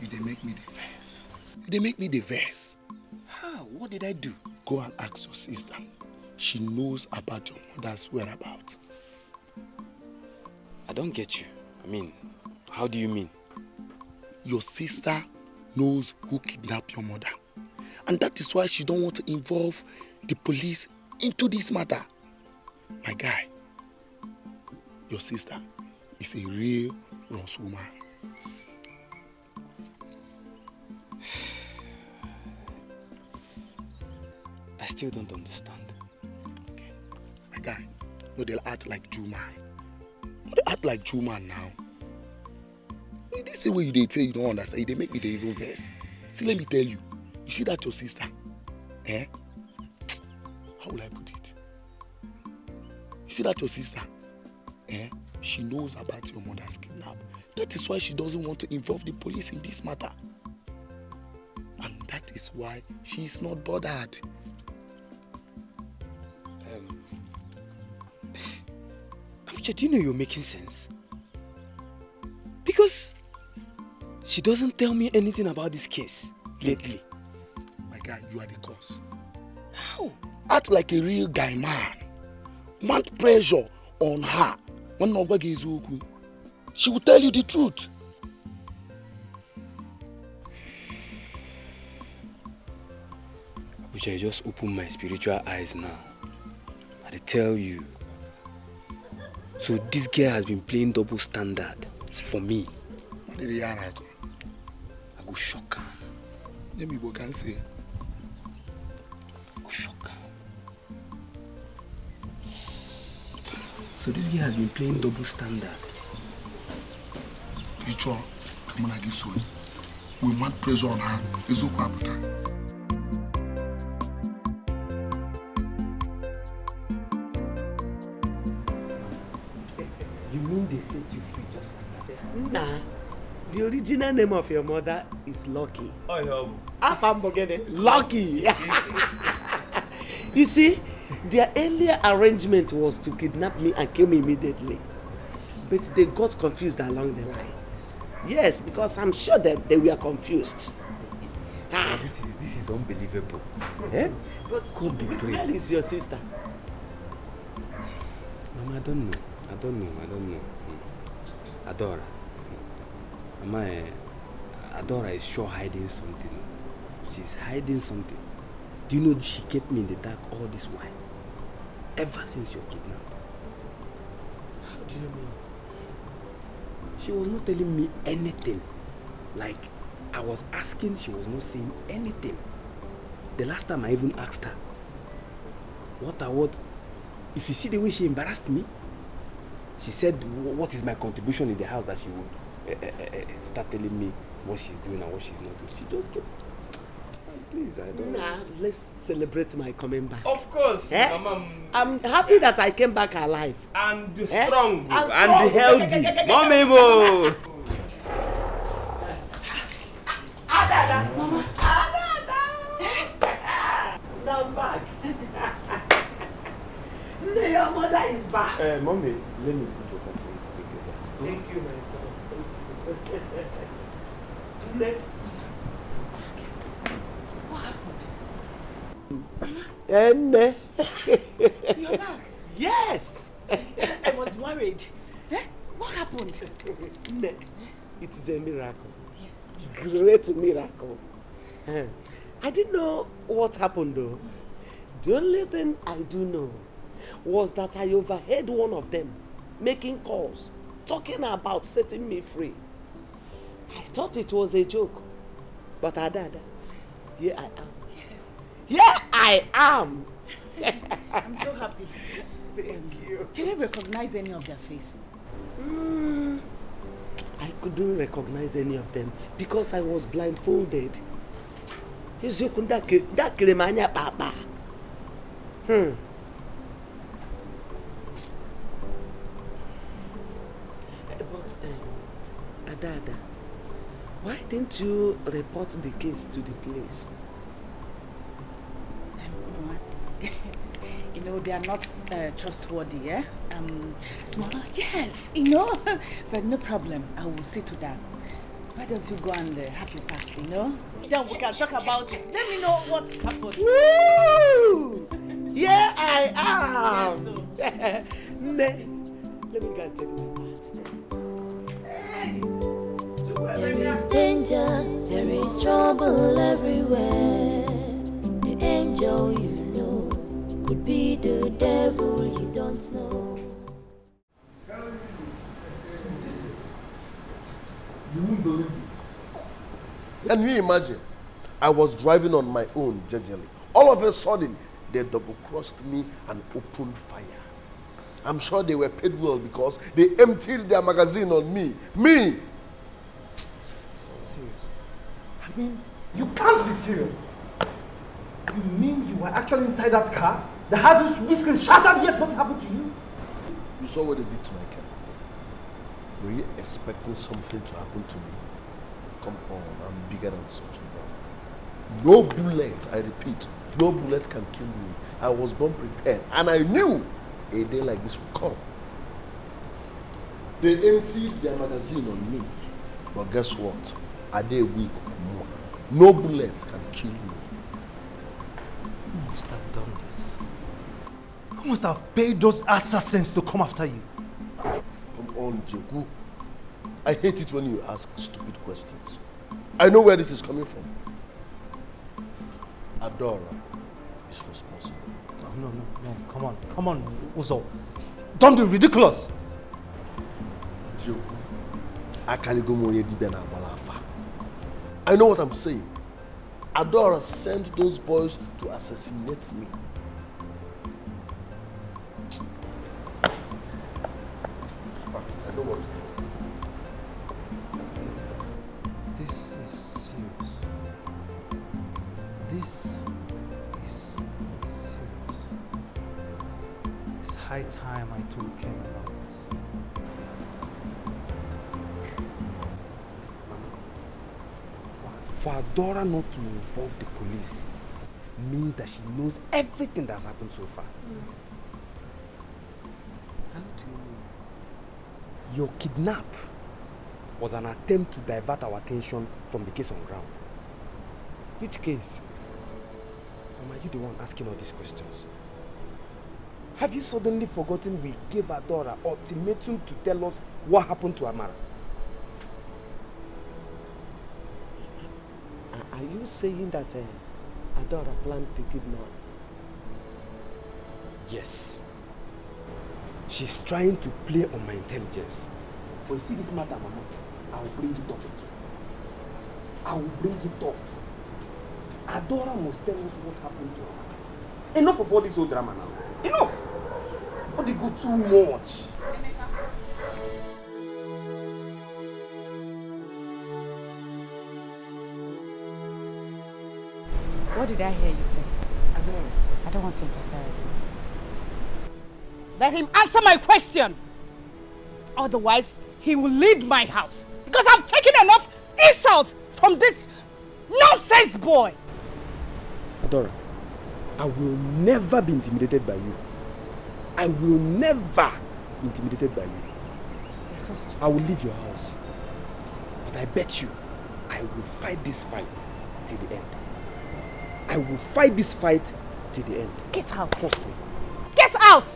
They make me the verse. They make me the verse. How? What did I do? Go and ask your sister. She knows about your mother's whereabouts. I don't get you. I mean, how do you mean? Your sister knows who kidnapped your mother. And that is why she don't want to involve the police into this matter. My guy, your sister is a real Ross woman. I still don't understand. My guy, no, they'll act like Jew man. No, they act like Jew man now. This is the way they say you don't understand. They make me the evil verse. See, let me tell you. You see that your sister? Eh? How will I put it? You see that your sister? Eh? She knows about your mother's kidnap. That is why she doesn't want to involve the police in this matter. And that is why she is not bothered. Do you know you're making sense? Because she doesn't tell me anything about this case lately. My guy, you are the cause. How? Act like a real guy man. Mount pressure on her. She will tell you the truth. Which I just opened my spiritual eyes now. I tell you. So this girl has been playing double standard for me. What did he I go shock her. Let me go and say. I go shock her. So this girl has been playing double standard. Icho, I'm gonna get sold. We mount pressure on her. It's okay. You mean they set you free just like that? Nah. The original name of your mother is Lucky. Lucky. You see, their earlier arrangement was to kidnap me and kill me immediately. But they got confused along the line. Yes, because I'm sure that they were confused. This is unbelievable. Eh? But God be praised. Where is your sister? Mama, I don't know. I don't know. Adora. Adora is sure hiding something. She's hiding something. Do you know she kept me in the dark all this while? Ever since your kidnapping. How do you mean? She was not telling me anything. Like, I was asking, she was not saying anything. The last time I even asked her, what? If you see the way she embarrassed me, she said, what is my contribution in the house, that she would start telling me what she's doing and what she's not doing. She just kept, please, I don't know. Let's celebrate my coming back. Of course, Mama. I'm happy that I came back alive. And strong. And healthy. Mommy, bo. Mama. I'm back. Your mother is back. Mommy, let me put your coffee. Thank you, my son. What happened? You're back? Yes. I was worried. What happened? It is a miracle. Yes, miracle. Great miracle. I didn't know what happened though. The only thing I do know was that I overheard one of them making calls, talking about setting me free. I thought it was a joke, but Adada, here I am. Yes. Here I am. I'm so happy. Thank you. Did I recognize any of their face? I couldn't recognize any of them because I was blindfolded. But Adada, why didn't you report the case to the police? You know, they are not trustworthy, eh? Yes, but no problem. I will see to that. Why don't you go and have your pass, Then we can talk about it. Let me know what happened. Woo! Yeah, I am. Yes, Let me go and tell you about it. There is danger, there is trouble everywhere. The angel you know could be the devil you don't know. You won't believe this. Can you imagine? I was driving on my own, gingerly. All of a sudden, they double-crossed me and opened fire. I'm sure they were paid well because they emptied their magazine on me. Me! This is serious. I mean, you can't be serious. You mean you were actually inside that car? The hazardous windscreen shattered, yet what happened to you? You saw what they did to my car. Were you expecting something to happen to me? Come on, I'm bigger than such as that. No bullet, I repeat, no bullet can kill me. I was born prepared, and I knew a day like this would come. They emptied their magazine on me, but guess what? A day, a week more. No bullet can kill me. Who must have done this? Who must have paid those assassins to come after you? Come on, Jeku. I hate it when you ask stupid questions. I know where this is coming from. Adora is responsible. No, come on, Uzo. Don't be ridiculous. Jeku, I know what I'm saying. Adora sent those boys to assassinate me. I know what. This is serious. This is serious. It's high time I told Ken about this. For Adora not to involve the police means that she knows everything that's happened so far. How do you know? Your kidnap was an attempt to divert our attention from the case on ground. Which case? Or are you the one asking all these questions? Have you suddenly forgotten we gave Adora ultimatum to tell us what happened to Amara? Are you saying that Adora planned to kidnap? Yes. She's trying to play on my intelligence. But you see this matter, Mama, I will bring it up again. I will bring it up. Adora must tell us what happened to her. Enough of all this old drama now. Enough! But they go too much. What did I hear you say? I don't want to interfere with him. Let him answer my question. Otherwise, he will leave my house. Because I've taken enough insult from this nonsense boy. Adora, I will never be intimidated by you. I will never be intimidated by you. You're so stupid. I will leave your house. But I bet you, I will fight this fight till the end. Yes. I will fight this fight till the end. Get out. Trust me. Get out!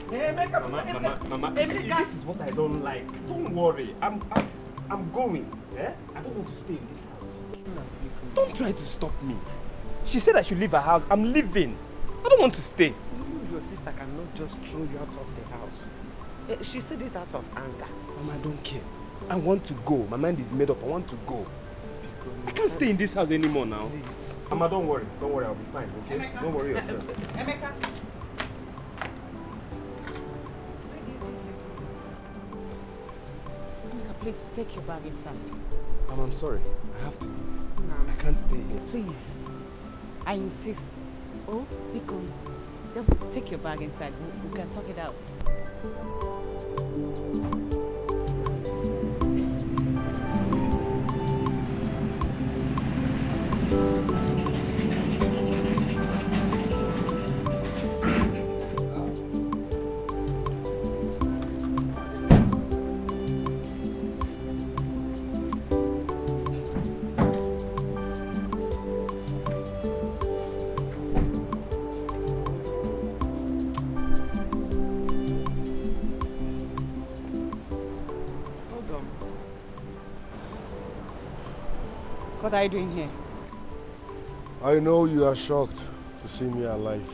Emeka. Mama, this is what I don't like. Don't worry. I'm going. Yeah? I don't want to stay in this house. Don't try to stop me. She said I should leave her house. I'm leaving. I don't want to stay. Your sister cannot just throw you out of the house. She said it out of anger. Mama, I don't care. I want to go. My mind is made up. I want to go. I can't stay in this house anymore now. Please. Mama, don't worry. Don't worry. I'll be fine, okay? Emeka. Don't worry yourself. Emeka. Please take your bag inside. Mama, I'm sorry. I have to leave. I can't stay here. Please. I insist. Oh, Biko. Just take your bag inside. We can talk it out. What are you doing here? I know you are shocked to see me alive.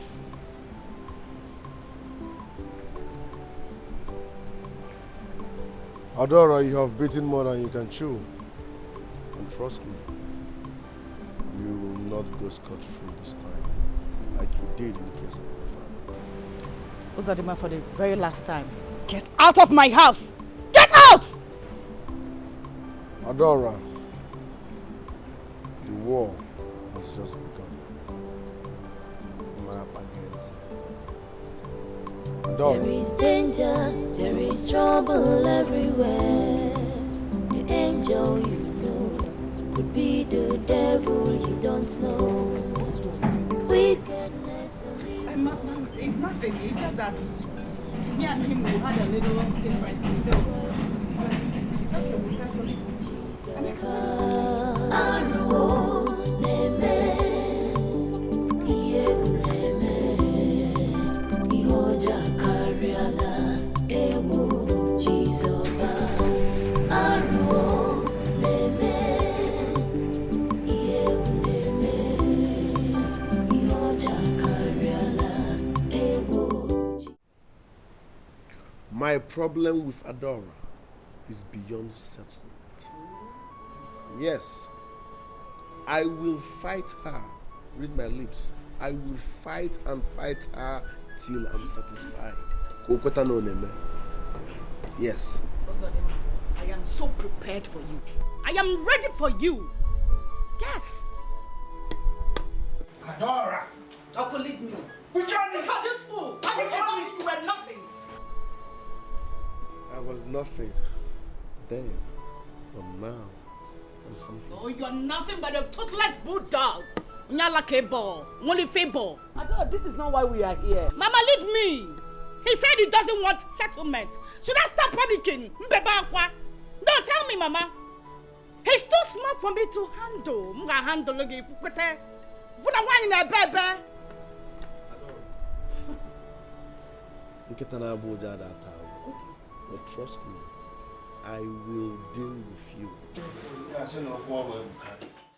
Adora, you have beaten more than you can chew. And trust me, you will not go scot-free this time, like you did in the case of your father. Uzodimma, for the very last time, get out of my house! Get out! Adora, the war has just begun. There is danger, there is trouble everywhere. The angel you know could be the devil you don't know. Wickedness it's nothing, it's just that me and him we had a little difference. So, but it's okay, we'll settle it. My problem with Adora is beyond settlement. Yes, I will fight her. Read my lips. I will fight and fight her till I'm satisfied. Yes. Uzodimma, I am so prepared for you. I am ready for you. Yes. Adora! Uncle, leave me. Which one? Because this fool. I think you were nothing. I was nothing then, but now I'm something. Oh, you're nothing but a toothless bulldog. Nyala kebo, only fable. Adora, this is not why we are here. Mama, leave me. He said he doesn't want settlement. Should I stop panicking? No, tell me, Mama. He's too small for me to handle. I'm gonna handle it. But trust me, I will deal with you.